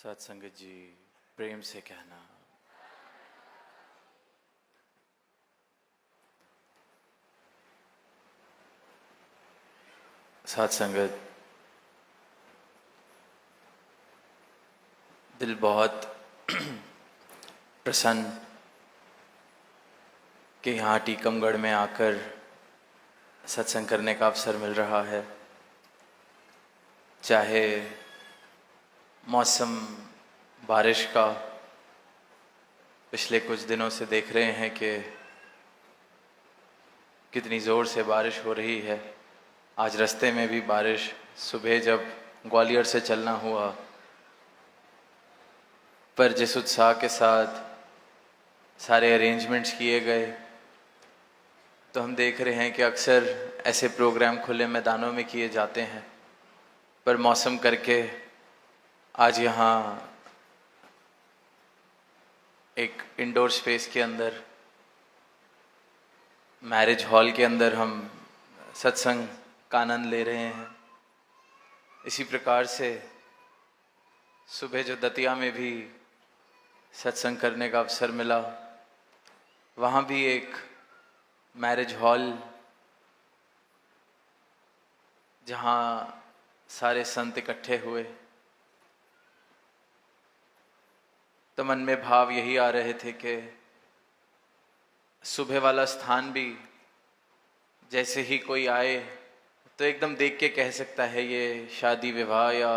सत्संगत जी प्रेम से कहना। सत्संगत, दिल बहुत प्रसन्न कि यहाँ टीकमगढ़ में आकर सत्संग करने का अवसर मिल रहा है। चाहे मौसम बारिश का पिछले कुछ दिनों से देख रहे हैं कि कितनी ज़ोर से बारिश हो रही है। आज रास्ते में भी बारिश, सुबह जब ग्वालियर से चलना हुआ, पर जिस उत्साह के साथ सारे अरेंजमेंट्स किए गए, तो हम देख रहे हैं कि अक्सर ऐसे प्रोग्राम खुले मैदानों में किए जाते हैं, पर मौसम करके आज यहाँ एक इंडोर स्पेस के अंदर, मैरिज हॉल के अंदर हम सत्संग का आनंद ले रहे हैं। इसी प्रकार से सुबह जो दतिया में भी सत्संग करने का अवसर मिला, वहाँ भी एक मैरिज हॉल जहाँ सारे संत इकट्ठे हुए, तो मन में भाव यही आ रहे थे कि सुबह वाला स्थान भी जैसे ही कोई आए तो एकदम देख के कह सकता है ये शादी विवाह या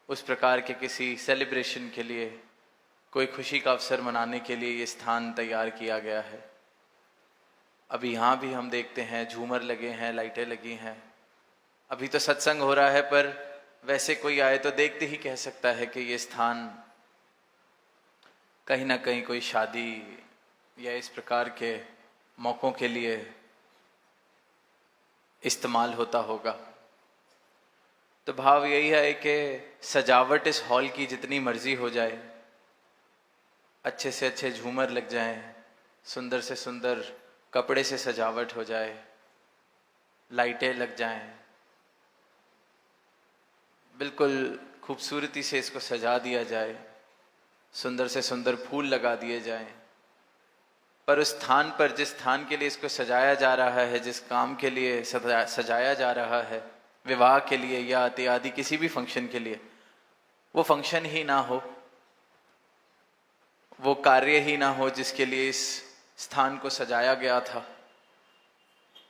उस प्रकार के किसी सेलिब्रेशन के लिए, कोई खुशी का अवसर मनाने के लिए ये स्थान तैयार किया गया है। अभी यहाँ भी हम देखते हैं झूमर लगे हैं, लाइटें लगी हैं। अभी तो सत्संग हो रहा है, पर वैसे कोई आए तो देखते ही कह सकता है कि ये स्थान कहीं ना कहीं कोई शादी या इस प्रकार के मौक़ों के लिए इस्तेमाल होता होगा। तो भाव यही है कि सजावट इस हॉल की जितनी मर्जी हो जाए, अच्छे से अच्छे झूमर लग जाएं, सुंदर से सुंदर कपड़े से सजावट हो जाए, लाइटें लग जाएं, बिल्कुल खूबसूरती से इसको सजा दिया जाए, सुंदर से सुंदर फूल लगा दिए जाएं, पर उस स्थान पर, जिस स्थान के लिए इसको सजाया जा रहा है, जिस काम के लिए सजाया जा रहा है, विवाह के लिए या इत्यादि किसी भी फंक्शन के लिए, वो फंक्शन ही ना हो, वो कार्य ही ना हो जिसके लिए इस स्थान को सजाया गया था,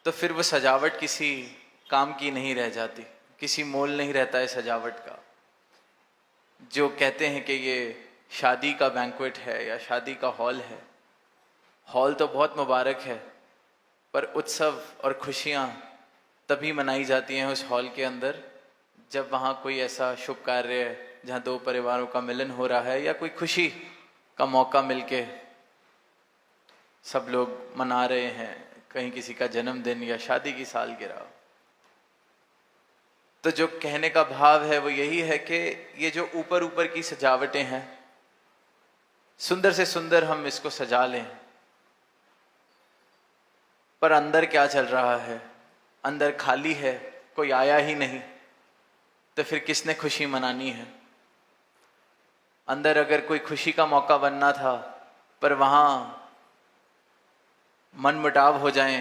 तो फिर वो सजावट किसी काम की नहीं रह जाती, किसी मोल नहीं रहता है सजावट का। जो कहते हैं कि ये शादी का बैंक्वेट है या शादी का हॉल है, हॉल तो बहुत मुबारक है, पर उत्सव और खुशियाँ तभी मनाई जाती हैं उस हॉल के अंदर जब वहाँ कोई ऐसा शुभ कार्य है जहाँ दो परिवारों का मिलन हो रहा है, या कोई खुशी का मौका मिलके सब लोग मना रहे हैं, कहीं किसी का जन्मदिन या शादी की सालगिरह। तो जो कहने का भाव है वो यही है कि ये जो ऊपर ऊपर की सजावटें हैं, सुंदर से सुंदर हम इसको सजा लें, पर अंदर क्या चल रहा है? अंदर खाली है, कोई आया ही नहीं, तो फिर किसने खुशी मनानी है? अंदर अगर कोई खुशी का मौका बनना था, पर वहाँ मनमुटाव हो जाए,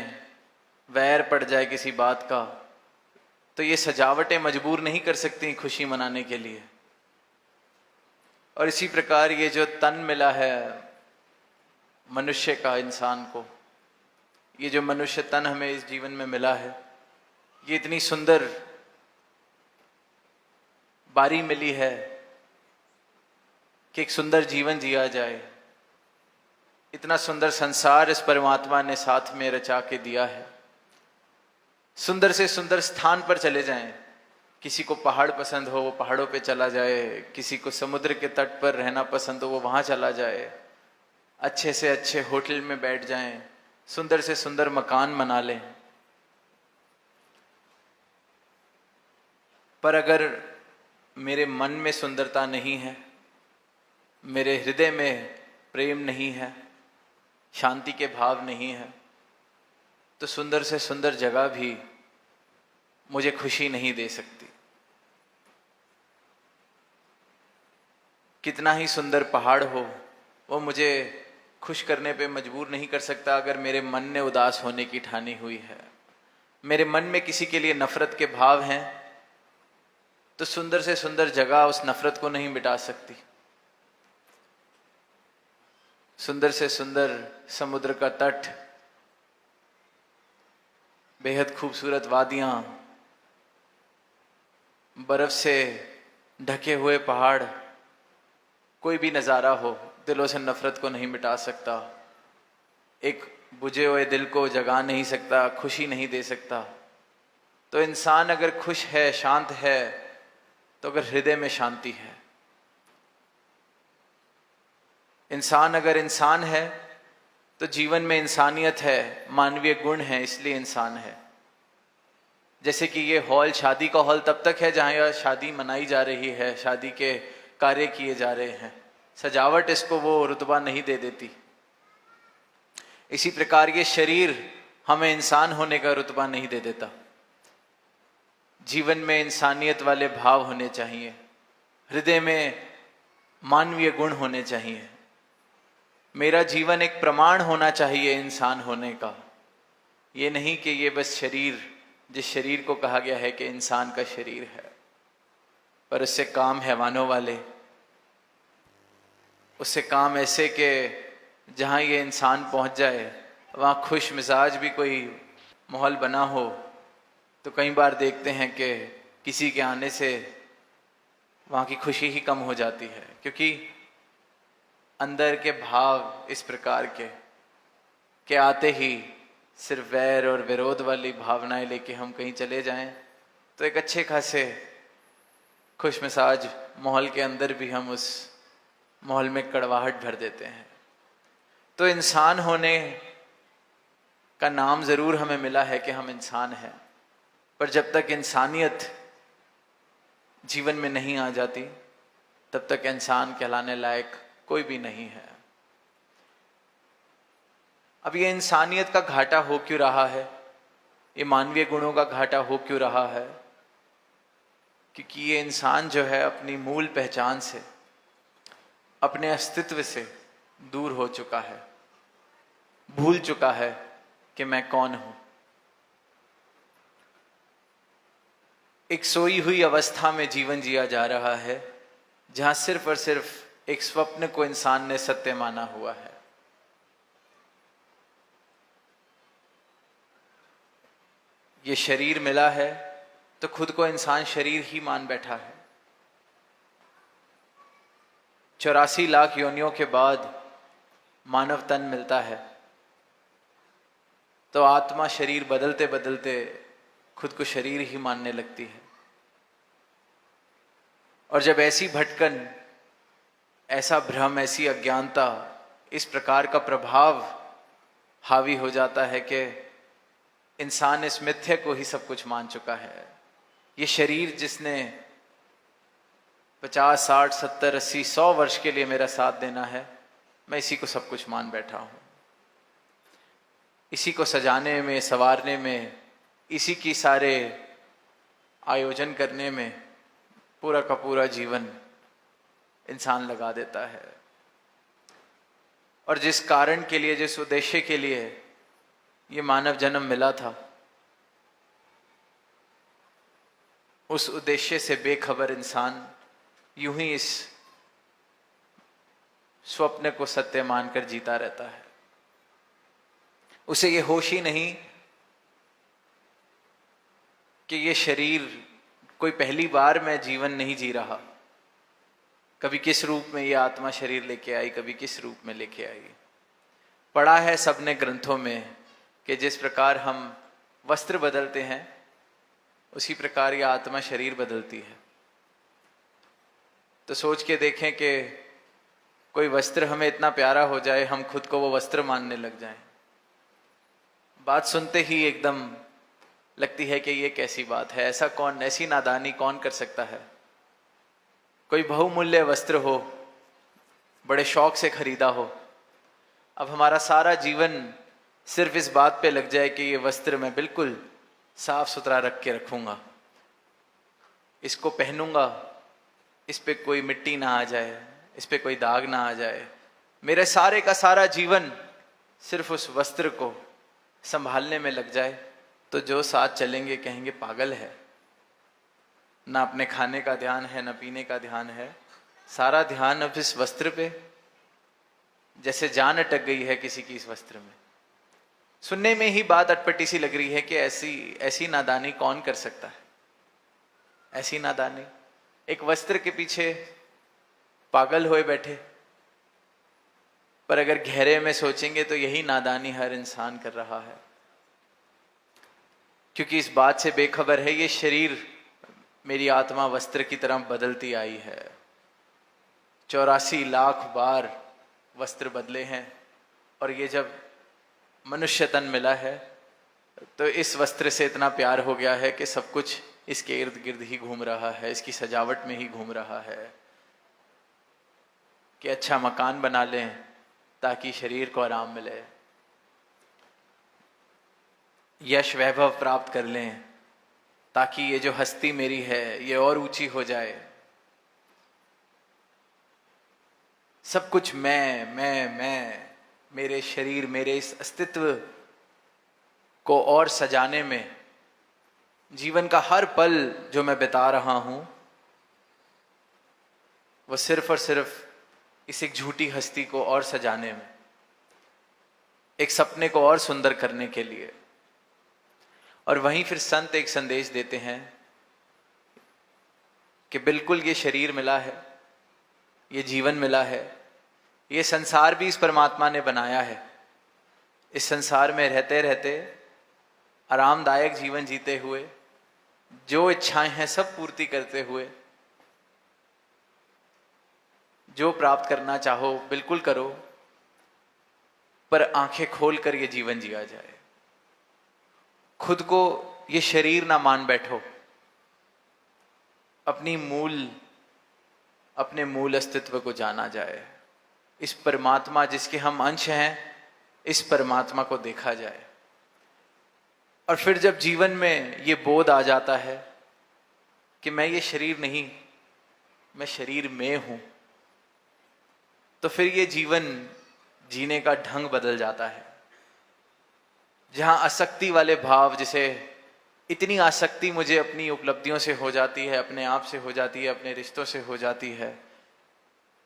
वैर पड़ जाए किसी बात का, तो ये सजावटें मजबूर नहीं कर सकती खुशी मनाने के लिए। और इसी प्रकार ये जो तन मिला है मनुष्य का, इंसान को, ये जो मनुष्य तन हमें इस जीवन में मिला है, ये इतनी सुंदर बारी मिली है कि एक सुंदर जीवन जिया जाए। इतना सुंदर संसार इस परमात्मा ने साथ में रचा के दिया है। सुंदर से सुंदर स्थान पर चले जाएं। किसी को पहाड़ पसंद हो वो पहाड़ों पे चला जाए, किसी को समुद्र के तट पर रहना पसंद हो वो वहां चला जाए, अच्छे से अच्छे होटल में बैठ जाएं, सुंदर से सुंदर मकान बना लें। पर अगर मेरे मन में सुंदरता नहीं है, मेरे हृदय में प्रेम नहीं है, शांति के भाव नहीं है, तो सुंदर से सुंदर जगह भी मुझे खुशी नहीं दे सकती। कितना ही सुंदर पहाड़ हो, वो मुझे खुश करने पे मजबूर नहीं कर सकता अगर मेरे मन ने उदास होने की ठानी हुई है। मेरे मन में किसी के लिए नफरत के भाव हैं तो सुंदर से सुंदर जगह उस नफरत को नहीं मिटा सकती। सुंदर से सुंदर समुद्र का तट, बेहद खूबसूरत वादियां, बर्फ से ढके हुए पहाड़, कोई भी नज़ारा हो दिलों से नफरत को नहीं मिटा सकता, एक बुझे हुए दिल को जगा नहीं सकता, खुशी नहीं दे सकता। तो इंसान अगर खुश है, शांत है, तो अगर हृदय में शांति है, इंसान अगर इंसान है तो जीवन में इंसानियत है, मानवीय गुण है, इसलिए इंसान है। जैसे कि ये हॉल शादी का हॉल तब तक है जहां यह शादी मनाई जा रही है, शादी के कार्य किए जा रहे हैं, सजावट इसको वो रुतबा नहीं दे देती। इसी प्रकार ये शरीर हमें इंसान होने का रुतबा नहीं दे देता। जीवन में इंसानियत वाले भाव होने चाहिए, हृदय में मानवीय गुण होने चाहिए। मेरा जीवन एक प्रमाण होना चाहिए इंसान होने का, ये नहीं कि ये बस शरीर, जिस शरीर को कहा गया है कि इंसान का शरीर है, पर उससे काम हैवानों वाले, उससे काम ऐसे कि जहाँ ये इंसान पहुँच जाए वहाँ खुश मिजाज भी कोई माहौल बना हो। तो कई बार देखते हैं कि किसी के आने से वहाँ की खुशी ही कम हो जाती है, क्योंकि अंदर के भाव इस प्रकार के आते ही सिर्फ वैर और विरोध वाली भावनाएं लेके हम कहीं चले जाएं तो एक अच्छे खासे खुश मिजाज माहौल के अंदर भी हम उस माहौल में कड़वाहट भर देते हैं। तो इंसान होने का नाम जरूर हमें मिला है कि हम इंसान हैं, पर जब तक इंसानियत जीवन में नहीं आ जाती तब तक इंसान कहलाने लायक कोई भी नहीं है। अब ये इंसानियत का घाटा हो क्यों रहा है, ये मानवीय गुणों का घाटा हो क्यों रहा है? क्योंकि ये इंसान जो है अपनी मूल पहचान से, अपने अस्तित्व से दूर हो चुका है, भूल चुका है कि मैं कौन हूं। एक सोई हुई अवस्था में जीवन जिया जा रहा है जहां सिर्फ और सिर्फ एक स्वप्न को इंसान ने सत्य माना हुआ है। ये शरीर मिला है तो खुद को इंसान शरीर ही मान बैठा है। 84 लाख योनियों के बाद मानव तन मिलता है तो आत्मा शरीर बदलते बदलते खुद को शरीर ही मानने लगती है। और जब ऐसी भटकन, ऐसा भ्रम, ऐसी अज्ञानता, इस प्रकार का प्रभाव हावी हो जाता है कि इंसान इस मिथ्या को ही सब कुछ मान चुका है। ये शरीर जिसने 50, 60, 70, 80, 100 वर्ष के लिए मेरा साथ देना है, मैं इसी को सब कुछ मान बैठा हूं। इसी को सजाने में, संवारने में, इसी की सारे आयोजन करने में पूरा का पूरा जीवन इंसान लगा देता है। और जिस कारण के लिए, जिस उद्देश्य के लिए ये मानव जन्म मिला था, उस उद्देश्य से बेखबर इंसान यूं ही इस स्वप्न को सत्य मानकर जीता रहता है। उसे ये होश ही नहीं कि ये शरीर कोई पहली बार मैं जीवन नहीं जी रहा। कभी किस रूप में ये आत्मा शरीर लेके आई, कभी किस रूप में लेके आई। पढ़ा है सबने ग्रंथों में कि जिस प्रकार हम वस्त्र बदलते हैं उसी प्रकार ये आत्मा शरीर बदलती है। तो सोच के देखें कि कोई वस्त्र हमें इतना प्यारा हो जाए, हम खुद को वो वस्त्र मानने लग जाएं। बात सुनते ही एकदम लगती है कि ये कैसी बात है, ऐसा कौन, ऐसी नादानी कौन कर सकता है। कोई बहुमूल्य वस्त्र हो, बड़े शौक से खरीदा हो, अब हमारा सारा जीवन सिर्फ इस बात पे लग जाए कि ये वस्त्र मैं बिल्कुल साफ सुथरा रख के रखूंगा, इसको पहनूंगा, इस पे कोई मिट्टी ना आ जाए, इस पे कोई दाग ना आ जाए। मेरे सारे का सारा जीवन सिर्फ उस वस्त्र को संभालने में लग जाए तो जो साथ चलेंगे कहेंगे पागल है, ना अपने खाने का ध्यान है, ना पीने का ध्यान है, सारा ध्यान अब इस वस्त्र पे, जैसे जान अटक गई है किसी की इस वस्त्र में। सुनने में ही बात अटपटी सी लग रही है कि ऐसी नादानी कौन कर सकता है, ऐसी नादानी, एक वस्त्र के पीछे पागल हुए बैठे। पर अगर गहरे में सोचेंगे तो यही नादानी हर इंसान कर रहा है, क्योंकि इस बात से बेखबर है ये शरीर, मेरी आत्मा वस्त्र की तरह बदलती आई है। 84 लाख बार वस्त्र बदले हैं, और ये जब मनुष्य तन मिला है तो इस वस्त्र से इतना प्यार हो गया है कि सब कुछ इसके इर्द गिर्द ही घूम रहा है, इसकी सजावट में ही घूम रहा है कि अच्छा मकान बना लें ताकि शरीर को आराम मिले, यश वैभव प्राप्त कर लें ताकि ये जो हस्ती मेरी है ये और ऊंची हो जाए। सब कुछ मैं, मेरे शरीर, मेरे इस अस्तित्व को और सजाने में, जीवन का हर पल जो मैं बिता रहा हूं वो सिर्फ और सिर्फ इस एक झूठी हस्ती को और सजाने में, एक सपने को और सुंदर करने के लिए। और वहीं फिर संत एक संदेश देते हैं कि बिल्कुल ये शरीर मिला है, ये जीवन मिला है, ये संसार भी इस परमात्मा ने बनाया है। इस संसार में रहते रहते आरामदायक जीवन जीते हुए, जो इच्छाएं हैं सब पूर्ति करते हुए, जो प्राप्त करना चाहो बिल्कुल करो, पर आंखें खोलकर ये जीवन जिया जाए। खुद को ये शरीर ना मान बैठो, अपने मूल अस्तित्व को जाना जाए। इस परमात्मा जिसके हम अंश हैं, इस परमात्मा को देखा जाए। और फिर जब जीवन में ये बोध आ जाता है कि मैं ये शरीर नहीं, मैं शरीर में हूं, तो फिर ये जीवन जीने का ढंग बदल जाता है। जहां आसक्ति वाले भाव, जिसे इतनी आसक्ति मुझे अपनी उपलब्धियों से हो जाती है, अपने आप से हो जाती है, अपने रिश्तों से हो जाती है,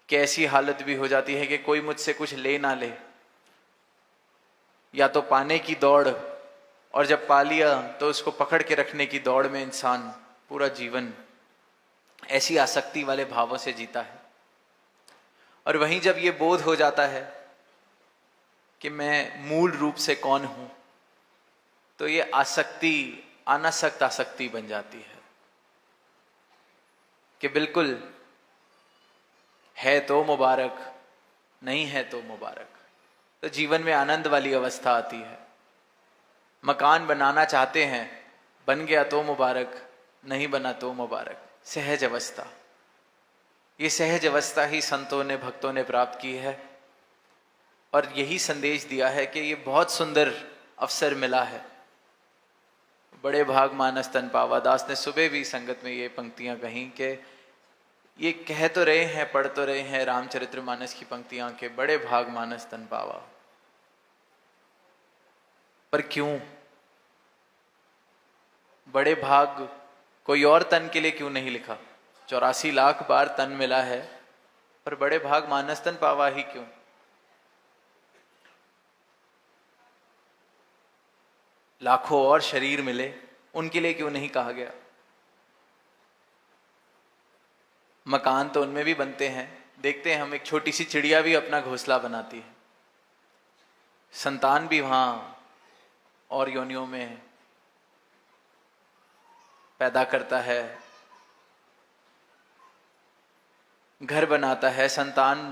कि ऐसी हालत भी हो जाती है कि कोई मुझसे कुछ ले ना ले, या तो पाने की दौड़, और जब पा लिया तो उसको पकड़ के रखने की दौड़ में इंसान पूरा जीवन ऐसी आसक्ति वाले भावों से जीता है। और वहीं जब ये बोध हो जाता है कि मैं मूल रूप से कौन हूं, तो ये आसक्ति अनासक्त आसक्ति बन जाती है कि बिल्कुल है तो मुबारक, नहीं है तो मुबारक। तो जीवन में आनंद वाली अवस्था आती है। मकान बनाना चाहते हैं, बन गया तो मुबारक, नहीं बना तो मुबारक। सहज अवस्था, ये सहज अवस्था ही संतों ने, भक्तों ने प्राप्त की है। और यही संदेश दिया है कि ये बहुत सुंदर अवसर मिला है। बड़े भाग मानस तन पावा, दास ने सुबह भी संगत में ये पंक्तियां कहीं कि ये कह तो रहे हैं, पढ़ तो रहे हैं रामचरितमानस की पंक्तियां के बड़े भाग मानस तन पावा, पर क्यों बड़े भाग कोई और तन के लिए क्यों नहीं लिखा? 84 लाख बार तन मिला है, पर बड़े भाग मानस तन पावा ही क्यों? लाखों और शरीर मिले, उनके लिए क्यों नहीं कहा गया? मकान तो उनमें भी बनते हैं, देखते हैं हम, एक छोटी सी चिड़िया भी अपना घोंसला बनाती है, संतान भी वहां और योनियों में पैदा करता है, घर बनाता है, संतान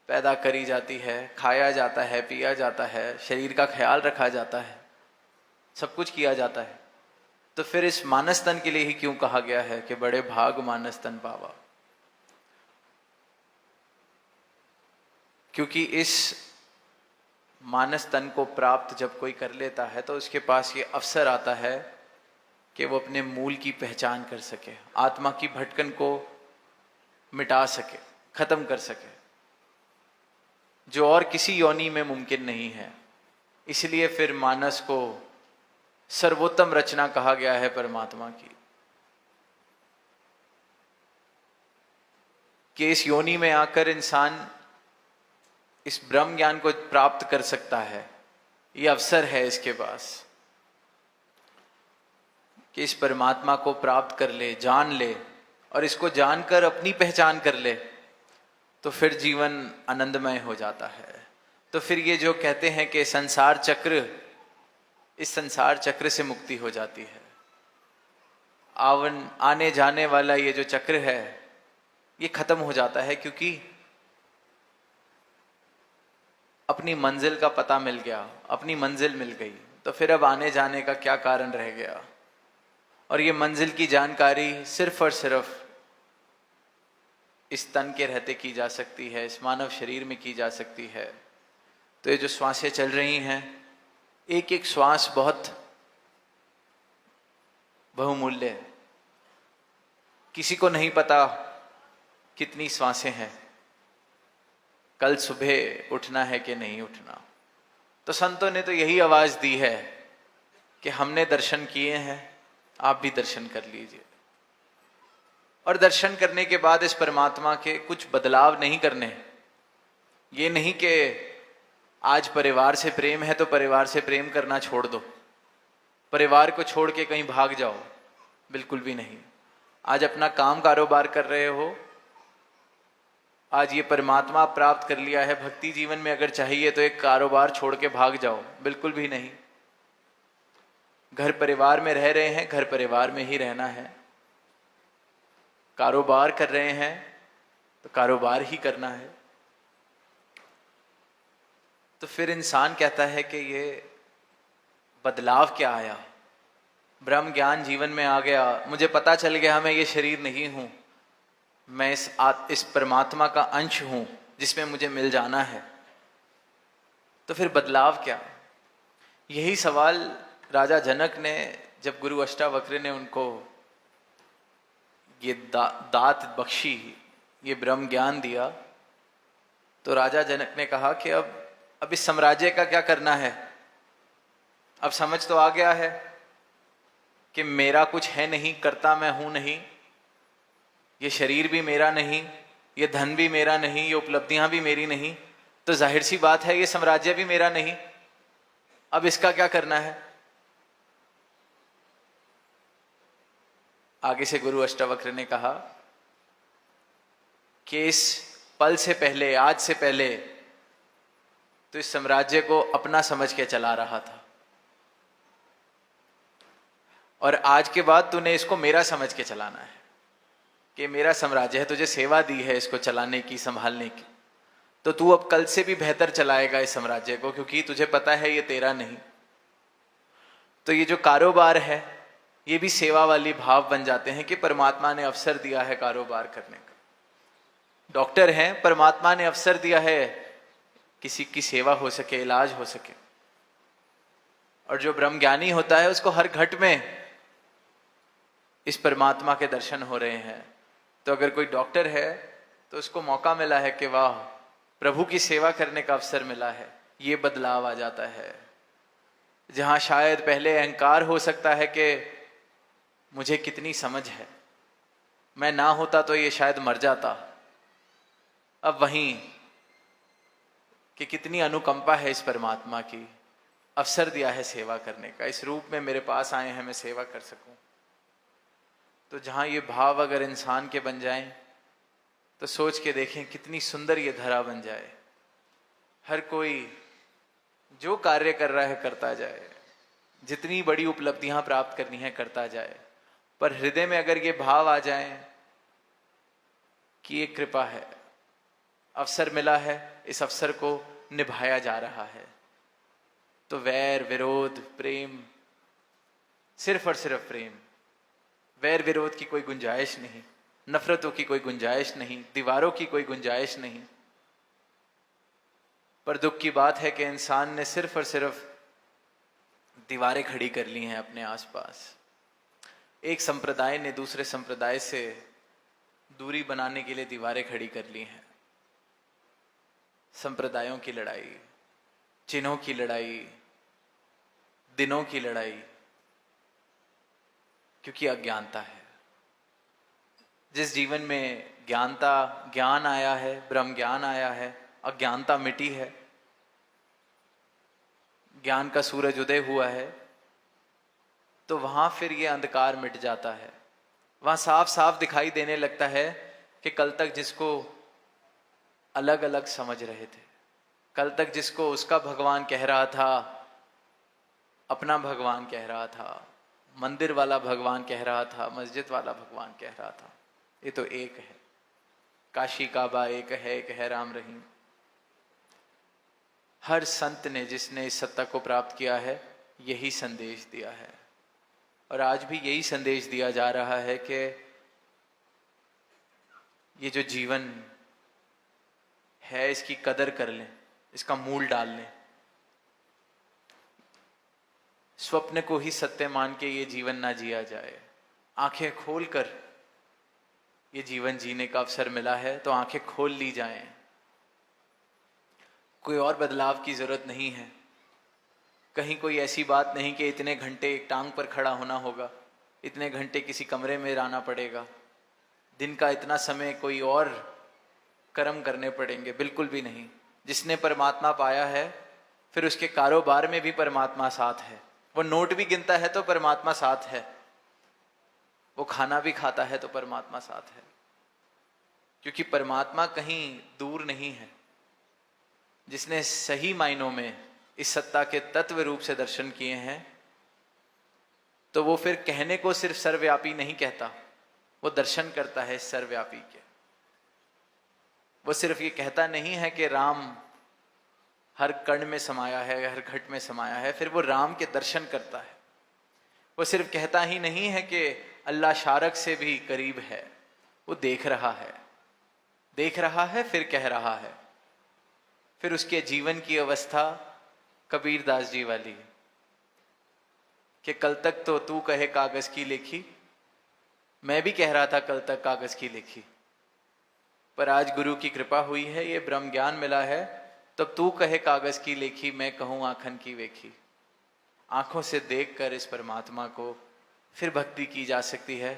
पैदा करी जाती है, खाया जाता है, पिया जाता है, शरीर का ख्याल रखा जाता है, सब कुछ किया जाता है। तो फिर इस मानस तन के लिए ही क्यों कहा गया है कि बड़े भाग मानस तन पावा? क्योंकि इस मानस तन को प्राप्त जब कोई कर लेता है तो उसके पास ये अवसर आता है कि वो अपने मूल की पहचान कर सके, आत्मा की भटकन को मिटा सके, खत्म कर सके, जो और किसी योनि में मुमकिन नहीं है। इसलिए फिर मानस को सर्वोत्तम रचना कहा गया है परमात्मा की, कि इस योनि में आकर इंसान इस ब्रह्म ज्ञान को प्राप्त कर सकता है। ये अवसर है इसके पास कि इस परमात्मा को प्राप्त कर ले, जान ले, और इसको जानकर अपनी पहचान कर ले, तो फिर जीवन आनंदमय हो जाता है। तो फिर ये जो कहते हैं कि संसार चक्र, इस संसार चक्र से मुक्ति हो जाती है। आने जाने वाला ये जो चक्र है ये खत्म हो जाता है, क्योंकि अपनी मंजिल का पता मिल गया, अपनी मंजिल मिल गई, तो फिर अब आने जाने का क्या कारण रह गया। और ये मंजिल की जानकारी सिर्फ और सिर्फ इस तन के रहते की जा सकती है, इस मानव शरीर में की जा सकती है। तो ये जो श्वासें चल रही हैं, एक एक श्वास बहुत बहुमूल्य है। किसी को नहीं पता कितनी श्वासें हैं, कल सुबह उठना है कि नहीं उठना। तो संतों ने तो यही आवाज दी है कि हमने दर्शन किए हैं, आप भी दर्शन कर लीजिए। और दर्शन करने के बाद इस परमात्मा के कुछ बदलाव नहीं करने। ये नहीं कि आज परिवार से प्रेम है तो परिवार से प्रेम करना छोड़ दो, परिवार को छोड़ के कहीं भाग जाओ, बिल्कुल भी नहीं। आज अपना काम कारोबार कर रहे हो, आज ये परमात्मा प्राप्त कर लिया है, भक्ति जीवन में अगर चाहिए तो एक कारोबार छोड़ के भाग जाओ, बिल्कुल भी नहीं। घर परिवार में रह रहे हैं, घर परिवार में ही रहना है। कारोबार कर रहे हैं तो कारोबार ही करना है। तो फिर इंसान कहता है कि ये बदलाव क्या आया, ब्रह्म ज्ञान जीवन में आ गया, मुझे पता चल गया मैं ये शरीर नहीं हूं, मैं इस परमात्मा का अंश हूं जिसमें मुझे मिल जाना है। तो फिर बदलाव क्या? यही सवाल राजा जनक ने, जब गुरु अष्टावक्र ने उनको ये दात बख्शी, ये ब्रह्म ज्ञान दिया, तो राजा जनक ने कहा कि अब इस साम्राज्य का क्या करना है। अब समझ तो आ गया है कि मेरा कुछ है नहीं, करता मैं हूं नहीं, ये शरीर भी मेरा नहीं, ये धन भी मेरा नहीं, ये उपलब्धियां भी मेरी नहीं, तो जाहिर सी बात है ये साम्राज्य भी मेरा नहीं। अब इसका क्या करना है? आगे से गुरु अष्टावक्र ने कहा कि इस पल से पहले, आज से पहले तो इस साम्राज्य को अपना समझ के चला रहा था, और आज के बाद तूने इसको मेरा समझ के चलाना है कि मेरा साम्राज्य है, तुझे सेवा दी है इसको चलाने की, संभालने की, तो तू अब कल से भी बेहतर चलाएगा इस साम्राज्य को, क्योंकि तुझे पता है ये तेरा नहीं। तो ये जो कारोबार है ये भी सेवा वाली भाव बन जाते हैं कि परमात्मा ने अवसर दिया है कारोबार करने का। डॉक्टर हैं, परमात्मा ने अवसर दिया है किसी की सेवा हो सके, इलाज हो सके। और जो ब्रह्मज्ञानी होता है उसको हर घट में इस परमात्मा के दर्शन हो रहे हैं। तो अगर कोई डॉक्टर है तो उसको मौका मिला है कि वाह, प्रभु की सेवा करने का अवसर मिला है। ये बदलाव आ जाता है। जहां शायद पहले अहंकार हो सकता है कि मुझे कितनी समझ है, मैं ना होता तो ये शायद मर जाता, अब वहीं कि कितनी अनुकंपा है इस परमात्मा की, अवसर दिया है सेवा करने का, इस रूप में मेरे पास आए हैं मैं सेवा कर सकूं। तो जहां ये भाव अगर इंसान के बन जाएं तो सोच के देखें कितनी सुंदर ये धरा बन जाए। हर कोई जो कार्य कर रहा है करता जाए, जितनी बड़ी उपलब्धियां प्राप्त करनी है करता जाए, पर हृदय में अगर ये भाव आ जाए कि ये कृपा है, अवसर मिला है, इस अवसर को निभाया जा रहा है, तो वैर विरोध प्रेम, सिर्फ और सिर्फ प्रेम, वैर विरोध की कोई गुंजाइश नहीं, नफरतों की कोई गुंजाइश नहीं, दीवारों की कोई गुंजाइश नहीं। पर दुख की बात है कि इंसान ने सिर्फ और सिर्फ दीवारें खड़ी कर ली हैं अपने आसपास। एक संप्रदाय ने दूसरे संप्रदाय से दूरी बनाने के लिए दीवारें खड़ी कर ली हैं, संप्रदायों की लड़ाई, चिन्हों की लड़ाई, दिनों की लड़ाई, क्योंकि अज्ञानता है। जिस जीवन में ज्ञान आया है, ब्रह्म ज्ञान आया है, अज्ञानता मिटी है, ज्ञान का सूरज उदय हुआ है, तो वहां फिर ये अंधकार मिट जाता है। वहां साफ साफ दिखाई देने लगता है कि कल तक जिसको अलग अलग समझ रहे थे, कल तक जिसको उसका भगवान कह रहा था, अपना भगवान कह रहा था, मंदिर वाला भगवान कह रहा था, मस्जिद वाला भगवान कह रहा था, ये तो एक है। काशी काबा एक है राम रहीम। हर संत ने जिसने इस सत्ता को प्राप्त किया है यही संदेश दिया है, और आज भी यही संदेश दिया जा रहा है कि ये जो जीवन है इसकी कदर कर लें, इसका मूल डाल लें, स्वप्न को ही सत्य मान के ये जीवन ना जिया जाए। आंखें खोलकर ये जीवन जीने का अवसर मिला है तो आंखें खोल ली जाएं। कोई और बदलाव की जरूरत नहीं है, कहीं कोई ऐसी बात नहीं कि इतने घंटे एक टांग पर खड़ा होना होगा, इतने घंटे किसी कमरे में रहना पड़ेगा, दिन का इतना समय कोई और कर्म करने पड़ेंगे, बिल्कुल भी नहीं। जिसने परमात्मा पाया है फिर उसके कारोबार में भी परमात्मा साथ है, वो नोट भी गिनता है तो परमात्मा साथ है, वो खाना भी खाता है तो परमात्मा साथ है, क्योंकि परमात्मा कहीं दूर नहीं है। जिसने सही मायनों में इस सत्ता के तत्व रूप से दर्शन किए हैं तो वो फिर कहने को सिर्फ सर्वव्यापी नहीं कहता, वो दर्शन करता है सर्वव्यापी के। वो सिर्फ ये कहता नहीं है कि राम हर कण में समाया है, हर घट में समाया है, फिर वो राम के दर्शन करता है। वो सिर्फ कहता ही नहीं है कि अल्लाह शारक से भी करीब है, वो देख रहा है फिर कह रहा है। फिर उसके जीवन की अवस्था कबीर दास जी वाली कि कल तक तो तू कहे कागज की लेखी, मैं भी कह रहा था कल तक कागज की लेखी, पर आज गुरु की कृपा हुई है, ये ब्रह्म ज्ञान मिला है, तब तू कहे कागज की लेखी, मैं कहूं आंखन की वेखी। आंखों से देखकर इस परमात्मा को फिर भक्ति की जा सकती है।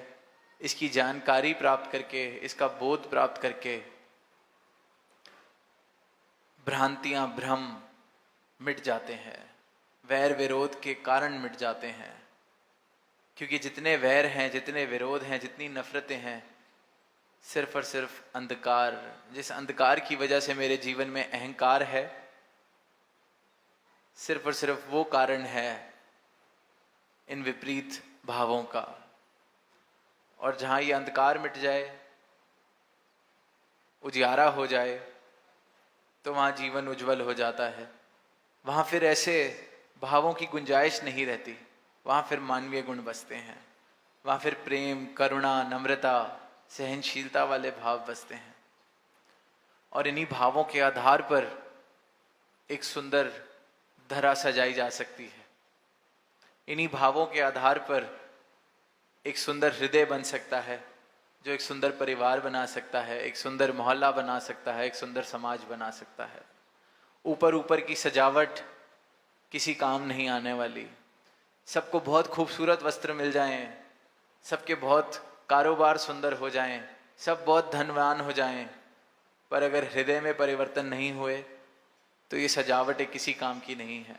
इसकी जानकारी प्राप्त करके, इसका बोध प्राप्त करके भ्रांतियां, भ्रम मिट जाते हैं, वैर विरोध के कारण मिट जाते हैं। क्योंकि जितने वैर हैं, जितने विरोध हैं, जितनी नफरतें हैं, सिर्फ और सिर्फ अंधकार, जिस अंधकार की वजह से मेरे जीवन में अहंकार है, सिर्फ और सिर्फ वो कारण है इन विपरीत भावों का। और जहां ये अंधकार मिट जाए, उजियारा हो जाए, तो वहां जीवन उज्जवल हो जाता है। वहां फिर ऐसे भावों की गुंजाइश नहीं रहती, वहां फिर मानवीय गुण बसते हैं, वहां फिर प्रेम, करुणा, नम्रता, सहनशीलता वाले भाव बसते हैं। और इन्हीं भावों के आधार पर एक सुंदर धरा सजाई जा सकती है। इन्हीं भावों के आधार पर एक सुंदर हृदय बन सकता है, जो एक सुंदर परिवार बना सकता है, एक सुंदर मोहल्ला बना सकता है, एक सुंदर समाज बना सकता है। ऊपर ऊपर की सजावट किसी काम नहीं आने वाली। सबको बहुत खूबसूरत वस्त्र मिल जाएं, सबके बहुत कारोबार सुंदर हो जाएं, सब बहुत धनवान हो जाएं, पर अगर हृदय में परिवर्तन नहीं हुए तो ये सजावट एक किसी काम की नहीं है।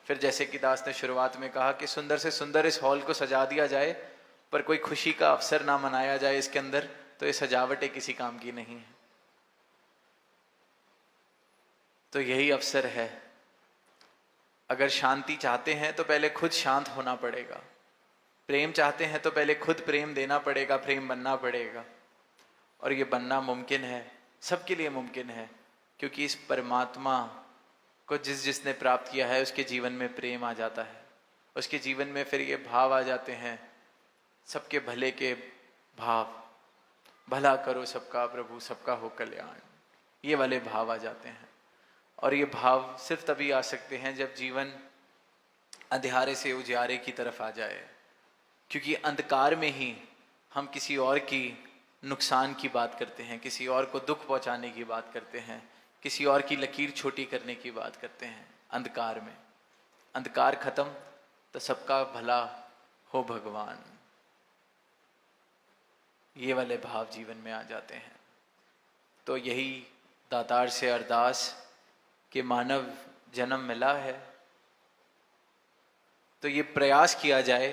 फिर जैसे कि दास ने शुरुआत में कहा कि सुंदर से सुंदर इस हॉल को सजा दिया जाए, पर कोई खुशी का अवसर ना मनाया जाए इसके अंदर, तो ये सजावट एक किसी काम की नहीं है। तो यही अवसर है। अगर शांति चाहते हैं तो पहले खुद शांत होना पड़ेगा, प्रेम चाहते हैं तो पहले खुद प्रेम देना पड़ेगा, प्रेम बनना पड़ेगा। और ये बनना मुमकिन है, सबके लिए मुमकिन है, क्योंकि इस परमात्मा को जिसने प्राप्त किया है उसके जीवन में प्रेम आ जाता है, उसके जीवन में फिर ये भाव आ जाते हैं, सबके भले के भाव, भला करो सबका प्रभु, सबका हो कल्याण, ये वाले भाव आ जाते हैं। और ये भाव सिर्फ तभी आ सकते हैं जब जीवन अंधियारे से उजियारे की तरफ आ जाए, क्योंकि अंधकार में ही हम किसी और की नुकसान की बात करते हैं, किसी और को दुख पहुंचाने की बात करते हैं, किसी और की लकीर छोटी करने की बात करते हैं। अंधकार में, अंधकार खत्म तो सबका भला हो भगवान, ये वाले भाव जीवन में आ जाते हैं। तो यही दातार से अरदास कि मानव जन्म मिला है तो ये प्रयास किया जाए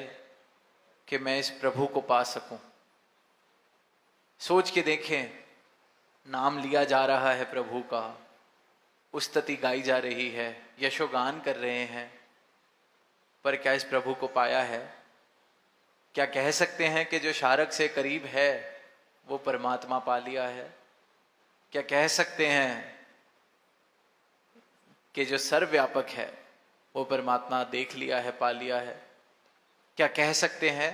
कि मैं इस प्रभु को पा सकूं। सोच के देखें, नाम लिया जा रहा है प्रभु का, उस्तति गाई जा रही है, यशोगान कर रहे हैं, पर क्या इस प्रभु को पाया है? क्या कह सकते हैं कि जो शारक से करीब है वो परमात्मा पा लिया है? क्या कह सकते हैं कि जो सर्वव्यापक है वो परमात्मा देख लिया है, पा लिया है? क्या कह सकते हैं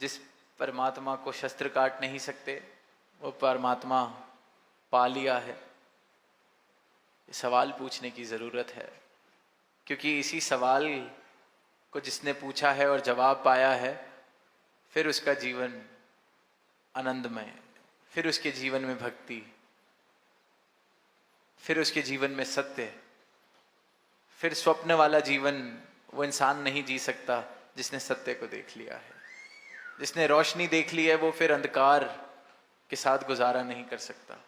जिस परमात्मा को शस्त्र काट नहीं सकते वो परमात्मा पा लिया है? सवाल पूछने की जरूरत है, क्योंकि इसी सवाल को जिसने पूछा है और जवाब पाया है, फिर उसका जीवन आनंदमय, फिर उसके जीवन में भक्ति, फिर उसके जीवन में सत्य, फिर स्वप्न वाला जीवन वो इंसान नहीं जी सकता जिसने सत्य को देख लिया है। जिसने रोशनी देख ली है वो फिर अंधकार के साथ गुजारा नहीं कर सकता।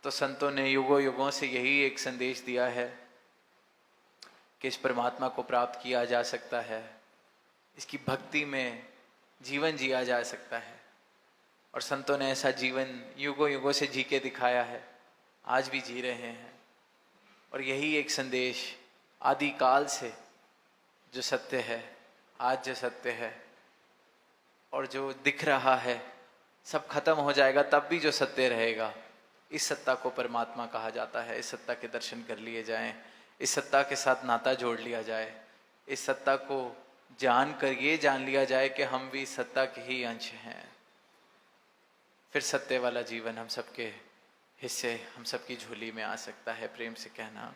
तो संतों ने युगों युगों से यही एक संदेश दिया है कि इस परमात्मा को प्राप्त किया जा सकता है, इसकी भक्ति में जीवन जिया जा सकता है। और संतों ने ऐसा जीवन युगों युगों से जी के दिखाया है, आज भी जी रहे हैं। और यही एक संदेश आदिकाल से जो सत्य है, आज जो सत्य है और जो दिख रहा है, सब खत्म हो जाएगा तब भी जो सत्य रहेगा, इस सत्ता को परमात्मा कहा जाता है। इस सत्ता के दर्शन कर लिए जाएं, इस सत्ता के साथ नाता जोड़ लिया जाए, इस सत्ता को जान कर ये जान लिया जाए कि हम भी सत्ता के ही अंश हैं। फिर सत्य वाला जीवन हम सबके हिस्से, हम सबकी झोली में आ सकता है। प्रेम से कहना